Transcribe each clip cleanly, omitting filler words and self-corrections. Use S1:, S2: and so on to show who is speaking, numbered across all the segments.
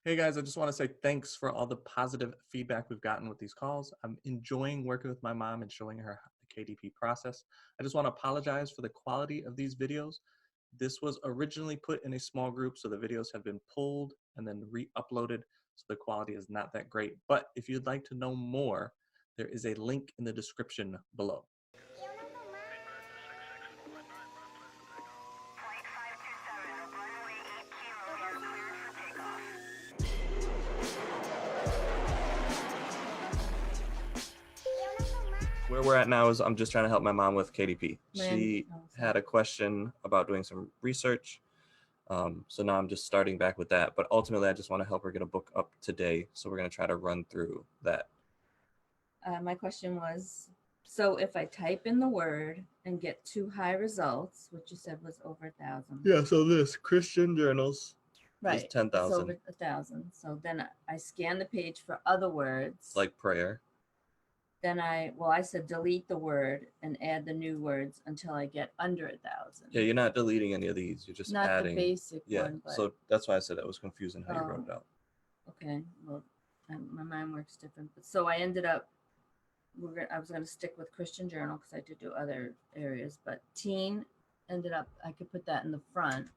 S1: Hey guys, I just want to say thanks for all the positive feedback we've gotten with these calls. I'm enjoying working with my mom and showing her the KDP process. I just want to apologize for the quality of these videos. This was originally put in a small group, so the videos have been pulled and then re-uploaded, so the quality is not that great. But if you'd like to know more, there is a link in the description below. Where we're at now is I'm just trying to help my mom with KDP. She had a question about doing some research. So now I'm just starting back with that. But ultimately, I just want to help her get a book up today. So we're going to try to run through that.
S2: My question was, so if I type in the word and get too high results, which you said was over 1,000.
S1: Yeah, so this Christian journals is 10,000.
S2: It's over 1,000. So then I scan the page for other words.
S1: Like prayer.
S2: Then I said delete the word and add the new words until I get under 1,000.
S1: Yeah, you're not deleting any of these. You're just adding.
S2: Not the basic one.
S1: But... So that's why I said that was confusing how you wrote it out.
S2: Okay, well, my mind works different. But so I ended up, I was going to stick with Christian Journal because I did do other areas. But teen ended up, I could put that in the front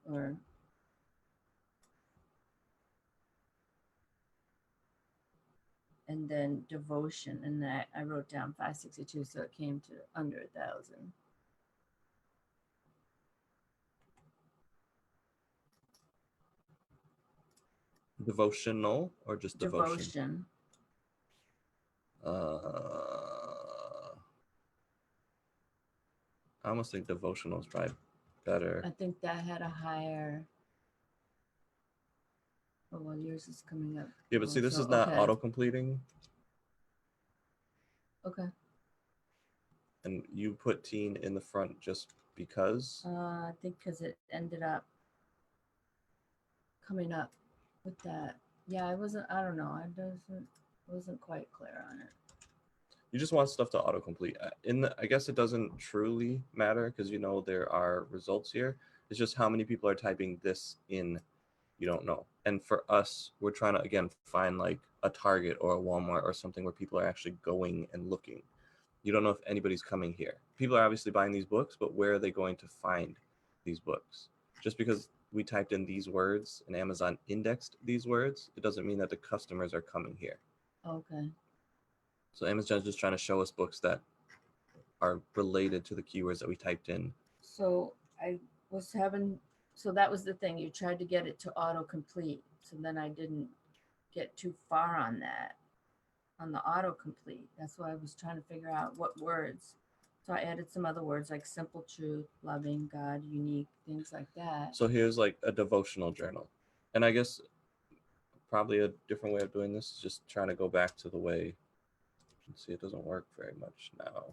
S2: or... And then devotion, and that I wrote down 562, so it came to under 1,000.
S1: Devotional or just devotion?
S2: Devotion.
S1: I almost think devotional is probably better.
S2: I think that had a higher... Oh, well, yours is coming up.
S1: Yeah, but see, this is not auto-completing.
S2: Okay.
S1: And you put teen in the front just because?
S2: I think because it ended up coming up with that. Yeah, I don't know. I wasn't quite clear on it.
S1: You just want stuff to autocomplete. I guess it doesn't truly matter because you know there are results here. It's just how many people are typing this in, you don't know. And for us, we're trying to, again, find like a Target or a Walmart or something where people are actually going and looking. You don't know if anybody's coming here. People are obviously buying these books, but where are they going to find these books? Just because we typed in these words and Amazon indexed these words, it doesn't mean that the customers are coming here.
S2: Okay.
S1: So Amazon's just trying to show us books that are related to the keywords that we typed in.
S2: So I was having... So that was the thing. You tried to get it to autocomplete. So then I didn't get too far on that, on the autocomplete. That's why I was trying to figure out what words. So I added some other words like simple truth, loving, God, unique, things like that.
S1: So here's like a devotional journal. And I guess probably a different way of doing this is just trying to go back to the way... See, it doesn't work very much now.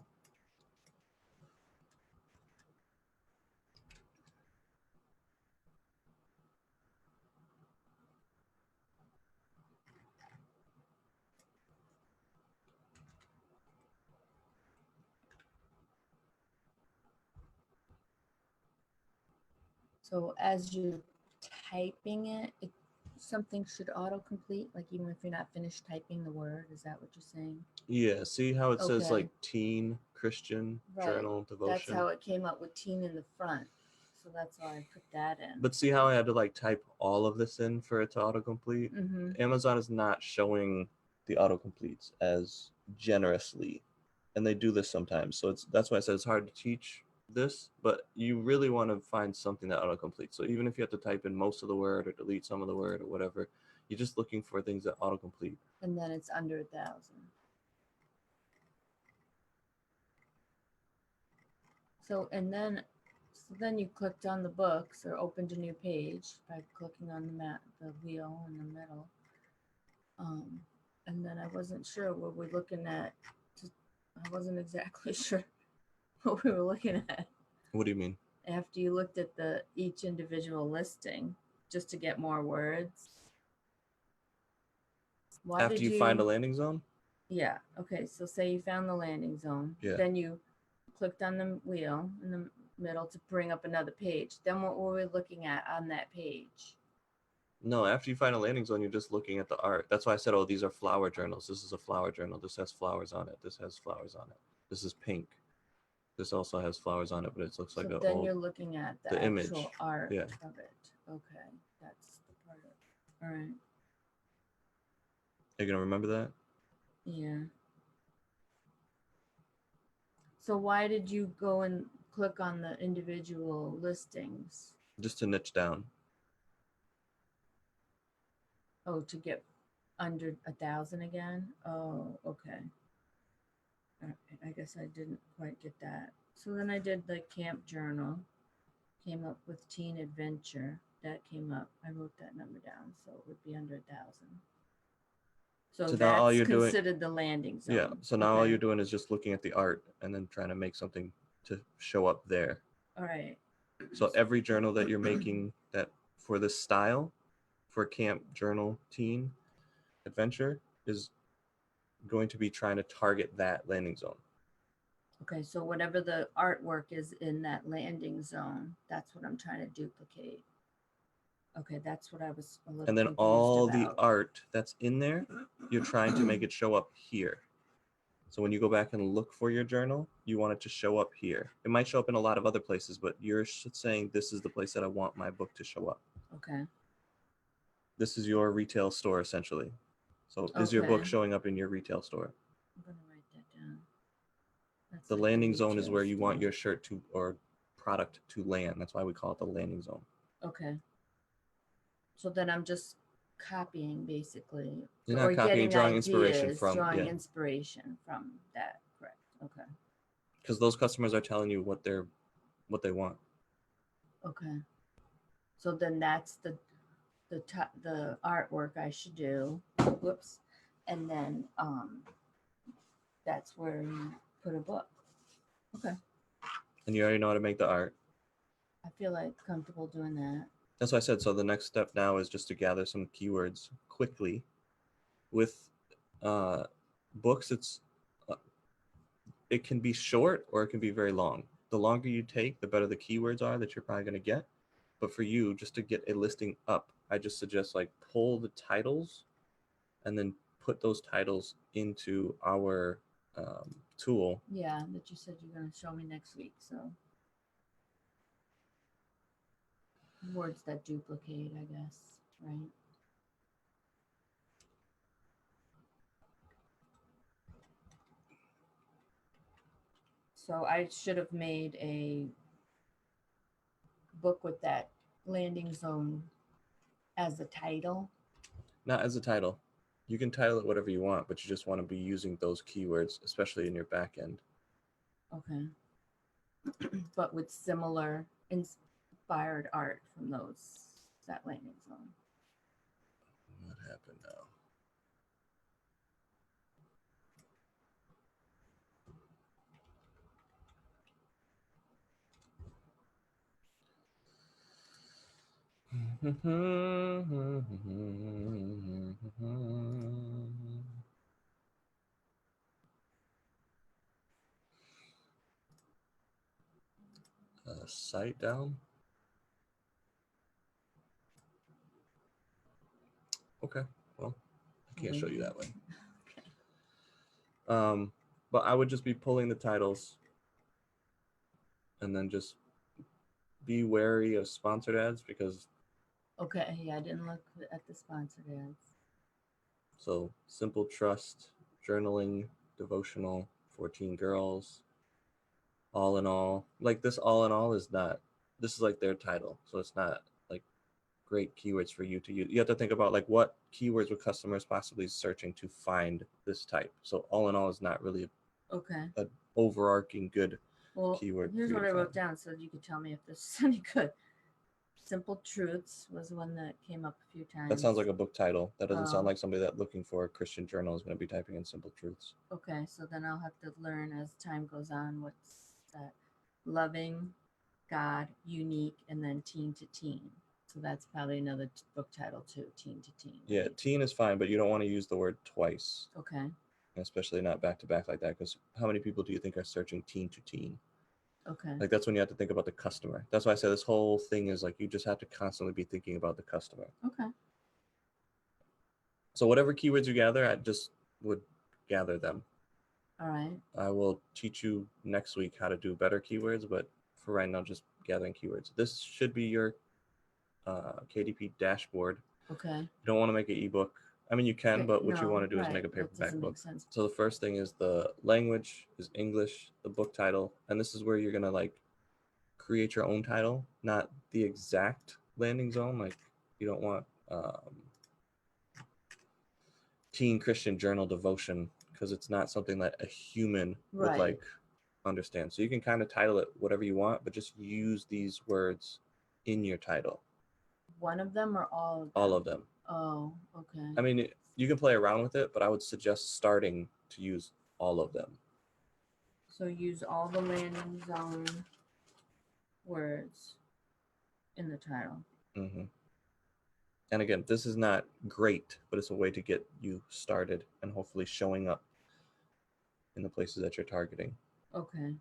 S2: So as you're typing it, something should autocomplete, like even if you're not finished typing the word. Is that what you're saying?
S1: Yeah, see how it says like teen, Christian, journal, devotion?
S2: That's how it came up with teen in the front. So that's why I put that in.
S1: But see how I had to like type all of this in for it to autocomplete? Amazon is not showing the autocompletes as generously. And they do this sometimes. So that's why I said it's hard to teach this, but you really want to find something that autocompletes. So even if you have to type in most of the word or delete some of the word or whatever, you're just looking for things that autocomplete.
S2: And then it's under 1,000. So then you clicked on the books or opened a new page by clicking on the wheel in the middle. And then I wasn't sure what we're looking at. I wasn't exactly sure what we were looking at.
S1: What do you mean?
S2: After you looked at each individual listing, just to get more words.
S1: After you find a landing zone?
S2: Yeah. Okay. So say you found the landing zone.
S1: Yeah.
S2: Then you clicked on the wheel in the middle to bring up another page. Then what were we looking at on that page?
S1: No, after you find a landing zone, you're just looking at the art. That's why I said, oh, these are flower journals. This is a flower journal. This has flowers on it. This has flowers on it. This is pink. This also has flowers on it, but it looks like
S2: So
S1: an
S2: then
S1: old,
S2: you're looking at the
S1: the image.
S2: actual art
S1: Yeah.
S2: of it. Okay, that's the part of. All right.
S1: Are you gonna remember that?
S2: Yeah. So why did you go and click on the individual listings?
S1: Just to niche down.
S2: Oh, to get under 1,000 again? Oh, okay. All right, I guess I didn't quite get that. So then I did the camp journal, came up with teen adventure. That came up. I wrote that number down, so it would be under 1,000. So
S1: So now all
S2: that's
S1: you're doing,
S2: considered the landing zone.
S1: yeah. So now all
S2: Okay.
S1: you're doing is just looking at the art and then trying to make something to show up there.
S2: All right.
S1: So every journal that you're making that for this style, for camp, journal, teen, adventure, is going to be trying to target that landing zone.
S2: Okay, so whatever the artwork is in that landing zone, that's what I'm trying to duplicate. Okay, that's what I was a little
S1: And then
S2: confused
S1: all the
S2: about.
S1: art that's in there, you're trying to make it show up here. So when you go back and look for your journal, you want it to show up here. It might show up in a lot of other places, but you're saying this is the place that I want my book to show up.
S2: Okay.
S1: This is your retail store, essentially. So is your book
S2: Okay.
S1: showing up in your retail store?
S2: I'm gonna write that down. That's
S1: The
S2: like
S1: landing zone is
S2: retail
S1: where you want
S2: store.
S1: your shirt to or product to land. That's why we call it the landing zone.
S2: Okay. So then I'm just copying basically,
S1: You're
S2: or
S1: not copying,
S2: getting
S1: drawing inspiration
S2: ideas,
S1: from,
S2: drawing
S1: yeah.
S2: inspiration from that. Correct. Okay.
S1: Because those customers are telling you what they want.
S2: Okay. So then that's the artwork I should do. Whoops. And then that's where you put a book. Okay.
S1: And you already know how to make the art.
S2: I feel like comfortable doing that.
S1: That's what I said. So the next step now is just to gather some keywords quickly. With books, it can be short or it can be very long. The longer you take, the better the keywords are that you're probably going to get. But for you, just to get a listing up, I just suggest like pull the titles and then put those titles into our tool.
S2: Yeah, that you said you're going to show me next week. So words that duplicate, I guess, right? So I should have made a book with that landing zone as a title.
S1: Not as a title. You can title it whatever you want, but you just want to be using those keywords, especially in your back end.
S2: Okay. But with similar inspired art from that landing zone.
S1: What happened now? Site down. Okay, well, I can't show you that way.
S2: Okay.
S1: But I would just be pulling the titles and then just be wary of sponsored ads because.
S2: Okay, yeah, I didn't look at the sponsored ads.
S1: So simple trust, journaling, devotional, 14 girls, all in all. Like this all in all is not, this is like their title. So it's not like great keywords for you to use. You have to think about like what keywords were customers possibly searching to find this type. So all in all is not really
S2: Okay.
S1: an overarching good
S2: Well,
S1: keyword.
S2: here's what I wrote down so you could tell me if this is any good. Simple Truths was one that came up a few times.
S1: That sounds like a book title. That doesn't sound like somebody that looking for a Christian journal is going to be typing in Simple Truths.
S2: Okay, so then I'll have to learn as time goes on what's that. Loving, God, unique, and then teen to teen. So that's probably another book title too, teen to teen.
S1: Yeah,
S2: right?
S1: teen is fine, but you don't want to use the word twice.
S2: Okay.
S1: Especially not back to back like that, because how many people do you think are searching teen to teen?
S2: Okay.
S1: Like that's when you have to think about the customer. That's why I say this whole thing is like you just have to constantly be thinking about the customer.
S2: Okay.
S1: So whatever keywords you gather, I just would gather them.
S2: All right.
S1: I will teach you next week how to do better keywords, but for right now, just gathering keywords. This should be your KDP dashboard.
S2: Okay.
S1: You don't want to make an ebook. I mean, you can, but what you
S2: No,
S1: want to do is
S2: right.
S1: make a
S2: That
S1: paperback
S2: doesn't
S1: book.
S2: make sense.
S1: So the first thing is the language is English, the book title, and this is where you're gonna like create your own title, not the exact landing zone. Like you don't want teen Christian journal devotion because it's not something that a human would
S2: Right.
S1: like understand. So you can kind of title it whatever you want, but just use these words in your title.
S2: One of them or all of them?
S1: All of them.
S2: Oh, okay.
S1: I mean, you can play around with it, but I would suggest starting to use all of them.
S2: So use all the landing zone words in the title.
S1: Mm-hmm. And again, this is not great, but it's a way to get you started and hopefully showing up in the places that you're targeting.
S2: Okay.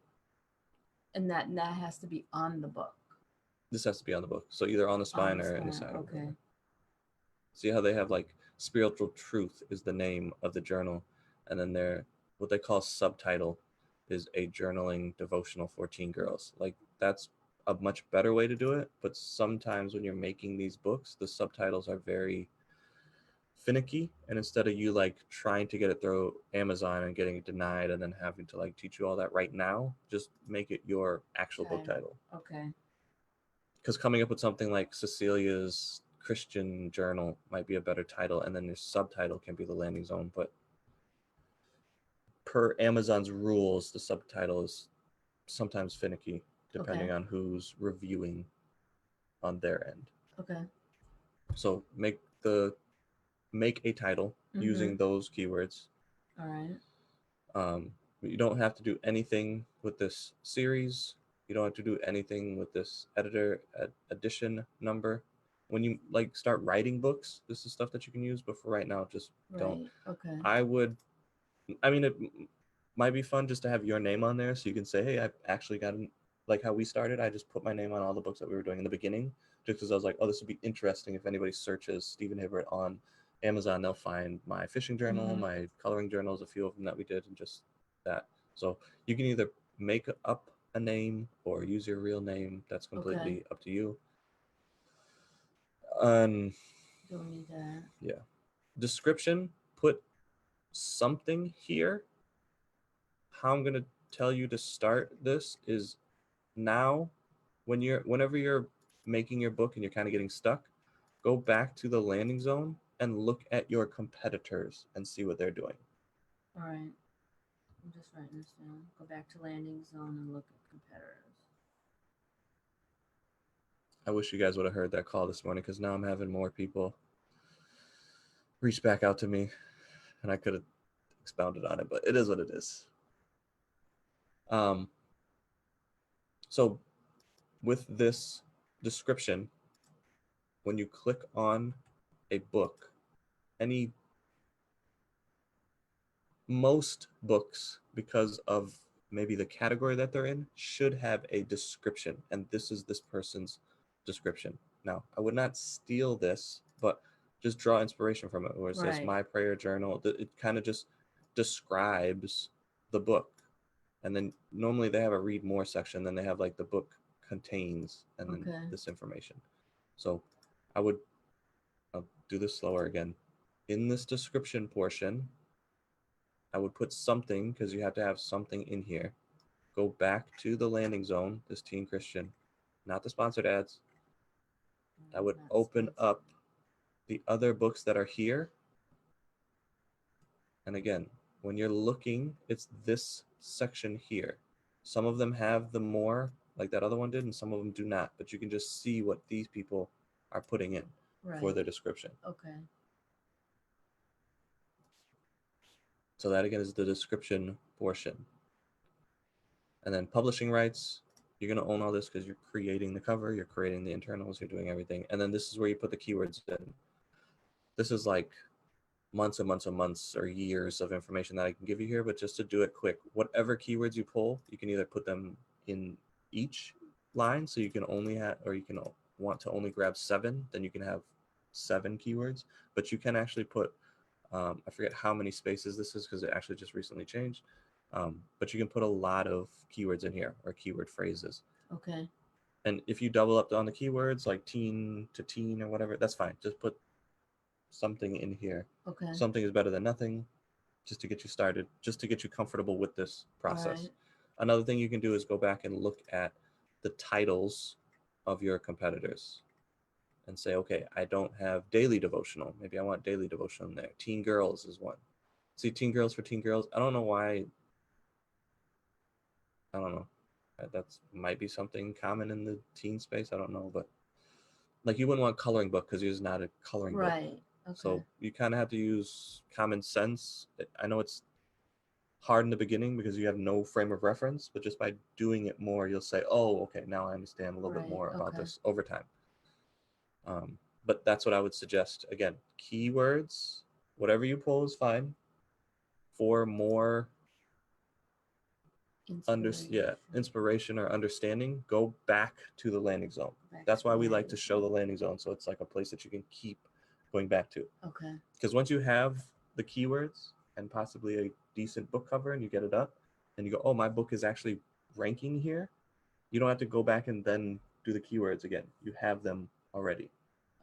S2: And that has to be on the book.
S1: This has to be on the book. So either on the spine or in the side.
S2: Okay.
S1: See how they have like spiritual truth is the name of the journal. And then their what they call subtitle is a journaling devotional for teen girls. Like that's a much better way to do it. But sometimes when you're making these books, the subtitles are very finicky, and instead of you like trying to get it through Amazon and getting it denied and then having to like teach you all that right now, just make it your actual book title.
S2: Okay.
S1: Because coming up with something like Cecilia's Christian Journal might be a better title, and then your subtitle can be the landing zone. But per Amazon's rules, the subtitle is sometimes finicky depending on who's reviewing on their end.
S2: Okay.
S1: So make a title using those keywords.
S2: All right.
S1: You don't have to do anything with this series. You don't have to do anything with this edition number. When you like start writing books, this is stuff that you can use, but for right now, just don't.
S2: Okay.
S1: I mean, it might be fun just to have your name on there so you can say, hey, I've actually gotten, like how we started, I just put my name on all the books that we were doing in the beginning, just because I was like, oh, this would be interesting if anybody searches Stephen Hibbert on Amazon, they'll find my fishing journal, my coloring journals, a few of them that we did, and just that. So you can either make up a name or use your real name. That's completely up to you.
S2: Don't need that.
S1: Yeah. Description, put something here. How I'm going to tell you to start this is now whenever you're making your book and you're kind of getting stuck, go back to the landing zone and look at your competitors and see what they're doing.
S2: All right. I'm just writing this down. Go back to landing zone and look at competitors.
S1: I wish you guys would have heard that call this morning because now I'm having more people reach back out to me and I could have expounded on it, but it is what it is. So with this description, when you click on a book, most books, because of maybe the category that they're in, should have a description, and this is this person's description. Now, I would not steal this, but just draw inspiration from it, where it says my prayer journal. It kind of just describes the book. And then normally they have a read more section, then they have like the book contains and then this information. So I'll do this slower again. In this description portion, I would put something, because you have to have something in here. Go back to the landing zone, this Teen Christian, not the sponsored ads. I would open up the other books that are here. And again, when you're looking, it's this section here. Some of them have the more, like that other one did, and some of them do not. But you can just see what these people are putting in for their description.
S2: Okay.
S1: So that again is the description portion. And then publishing rights, you're going to own all this because you're creating the cover, you're creating the internals, you're doing everything. And then this is where you put the keywords in. This is like months and months and months or years of information that I can give you here, but just to do it quick, whatever keywords you pull, you can either put them in each line, so you can only have, or you can want to only grab 7, then you can have 7 keywords, but you can actually put I forget how many spaces this is because it actually just recently changed. But you can put a lot of keywords in here or keyword phrases.
S2: Okay.
S1: And if you double up on the keywords like teen to teen or whatever, that's fine. Just put something in here.
S2: Okay.
S1: Something is better than nothing, just to get you started, just to get you comfortable with this process.
S2: Right.
S1: Another thing you can do is go back and look at the titles of your competitors and say, okay, I don't have daily devotional. Maybe I want daily devotional in there. Teen girls is one. See, teen girls for teen girls. I don't know why. I don't know. That's might be something common in the teen space. I don't know, but like you wouldn't want coloring book because it's not a coloring book.
S2: Right. Okay.
S1: So you kind of have to use common sense. I know it's hard in the beginning because you have no frame of reference, but just by doing it more, you'll say, oh, okay, now I understand a little bit
S2: Right,
S1: more about
S2: okay.
S1: this over time. But that's what I would suggest. Again, keywords, whatever you pull is fine. For more inspiration or understanding, go back to the landing zone. That's why we like to show the landing zone, so it's like a place that you can keep going back to.
S2: Okay.
S1: Because once you have the keywords and possibly a decent book cover and you get it up and you go, oh, my book is actually ranking here, you don't have to go back and then do the keywords again. You have them already.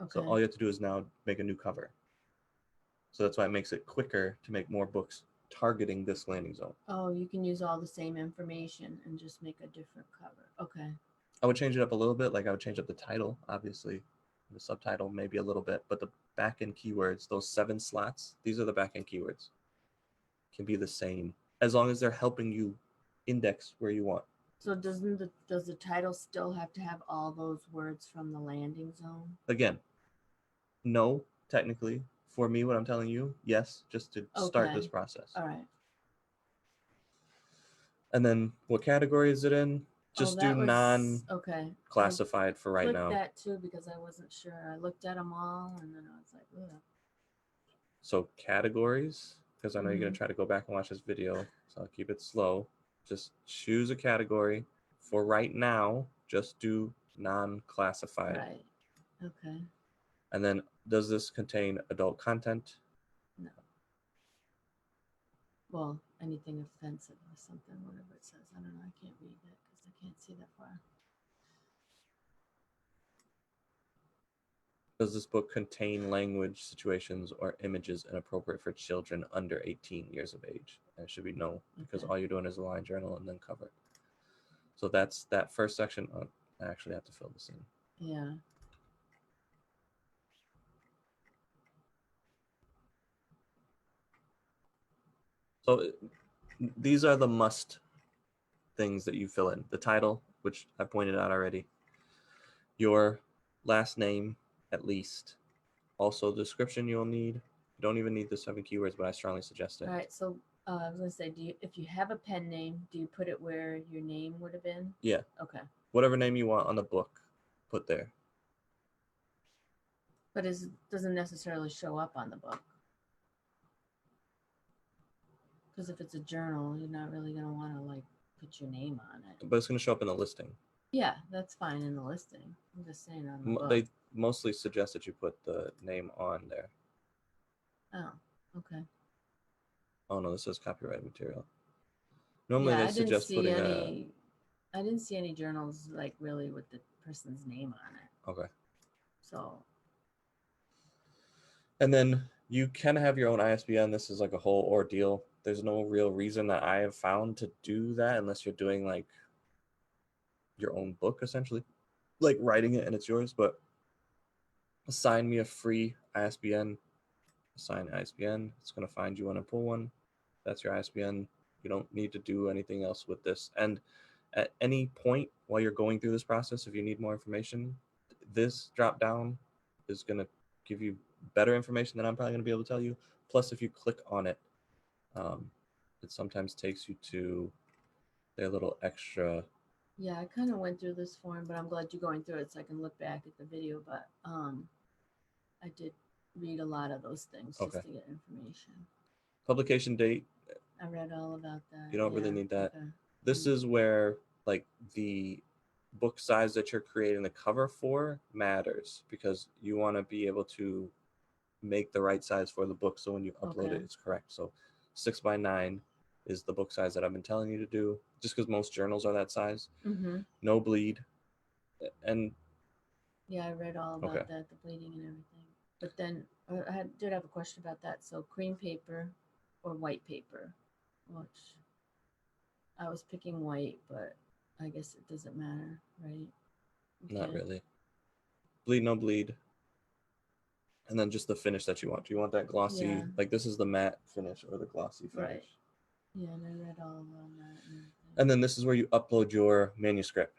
S1: Okay. So all you have to do is now make a new cover. So that's why it makes it quicker to make more books targeting this landing zone.
S2: Oh, you can use all the same information and just make a different cover. Okay.
S1: I would change it up a little bit. Like I would change up the title, obviously, the subtitle maybe a little bit, but the back-end keywords, those 7 slots, these are the back-end keywords, can be the same as long as they're helping you index where you want.
S2: So does the title still have to have all those words from the landing zone?
S1: Again, no, technically. For me, what I'm telling you, yes, just to start this process.
S2: All right.
S1: And then what category is it in? Just do non-classified for right now.
S2: I clicked that too because I wasn't sure. I looked at them all and then I was like, ugh.
S1: So categories, because I know you're going to try to go back and watch this video, so I'll keep it slow. Just choose a category. For right now, just do non-classified.
S2: Right. Okay.
S1: And then, does this contain adult content?
S2: No. Well, anything offensive or something, whatever it says. I don't know. I can't read it because I can't see that far.
S1: Does this book contain language, situations, or images inappropriate for children under 18 years of age? And it should be no, because all you're doing is a line journal and then cover. So that's that first section. Oh, I actually have to fill this in.
S2: Yeah.
S1: So these are the must things that you fill in. The title, which I pointed out already. Your last name, at least. Also, the description you'll need. You don't even need the 7 keywords, but I strongly suggest it.
S2: All right. So I was going to say, if you have a pen name, do you put it where your name would have been?
S1: Yeah.
S2: Okay.
S1: Whatever name you want on the book, put there.
S2: But it doesn't necessarily show up on the book. Because if it's a journal, you're not really going to want to like put your name on it.
S1: But it's going to show up in the listing.
S2: Yeah, that's fine in the listing. I'm just saying on the book.
S1: They mostly suggest that you put the name on there.
S2: Oh, okay.
S1: Oh no, this is copyrighted material. Normally they suggest putting
S2: I didn't see any journals like really with the person's name on it.
S1: Okay.
S2: So.
S1: And then you can have your own ISBN. This is like a whole ordeal. There's no real reason that I have found to do that unless you're doing like your own book, essentially, like writing it and it's yours. But assign me a free ISBN. Assign ISBN. It's going to find you when I pull one. That's your ISBN. You don't need to do anything else with this. And at any point while you're going through this process, if you need more information, this drop down is going to give you better information than I'm probably going to be able to tell you. Plus, if you click on it, it sometimes takes you to their little extra.
S2: Yeah, I kind of went through this form, but I'm glad you're going through it so I can look back at the video. But I did read a lot of those things just to get information.
S1: Publication date.
S2: I read all about that.
S1: You don't really need that. Okay. This is where like the book size that you're creating the cover for matters because you want to be able to make the right size for the book, so when you upload
S2: Okay.
S1: it, it's correct. So 6x9 is the book size that I've been telling you to do, just because most journals are that size.
S2: Mm-hmm.
S1: No bleed, and
S2: Yeah, I read all about
S1: okay.
S2: that, the bleeding and everything. But then did have a question about that. So cream paper or white paper, which I was picking white, but I guess it doesn't matter, right?
S1: Not really. Bleed, no bleed. And then just the finish that you want. Do you want that glossy?
S2: Yeah.
S1: Like this is the matte finish or the glossy finish.
S2: Right. Yeah, and I read all on that.
S1: And then this is where you upload your manuscript.